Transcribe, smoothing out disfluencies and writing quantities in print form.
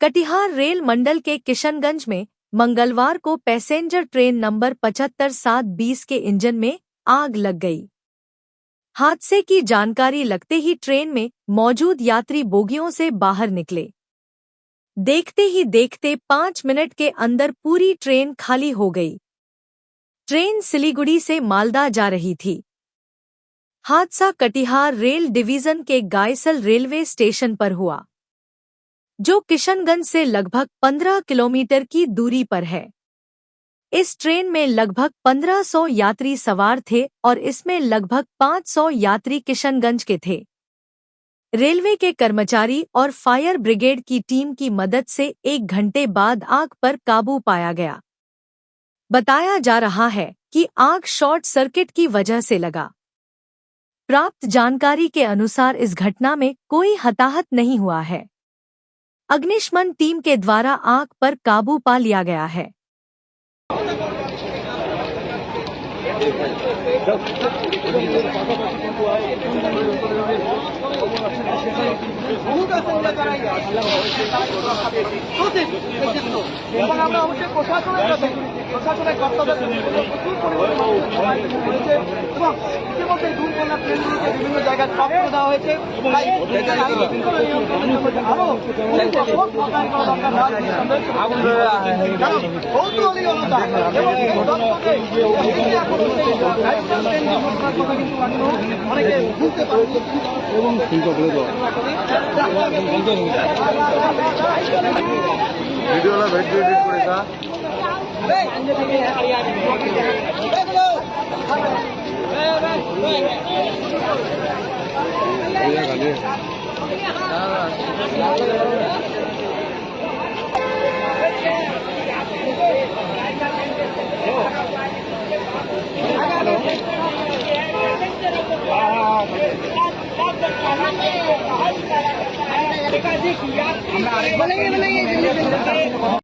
Katihar rail मंडल के किशनगंज में मंगलवार को पैसेंजर ट्रेन नंबर 75-720 के इंजन में आग लग गई। हादसे की जानकारी लगते ही ट्रेन में मौजूद यात्री बोगियों से बाहर निकले। देखते ही देखते 5 मिनट के अंदर पूरी ट्रेन खाली हो गई। ट्रेन सिलीगुड़ी से मालदा जा रही थी। हादसा कटिहार रेल डिवीजन के गायसल रेलवे स्टेशन पर हुआ, जो किशनगंज से लगभग 15 किलोमीटर की दूरी पर है। इस ट्रेन में लगभग 1500 यात्री सवार थे और इसमें लगभग 500 यात्री किशनगंज के थे। रेलवे के कर्मचारी और फायर ब्रिगेड की टीम की मदद से 1 घंटे बाद आग पर काबू पाया गया। बताया जा रहा है कि आग शॉर्ट सर्किट की वजह से लगा। प्राप्त जानकारी के अनुसार इस घटना में कोई हताहत नहीं हुआ है। अग्निशमन टीम के द्वारा आग पर काबू पा लिया गया है। বিভিন্ন জায়গায় স্টপ করে দেওয়া হয়েছে। অনেকে বুঝতে পারেনি এবং ভিডিওটা ভিডিও এডিট করে কা আমরা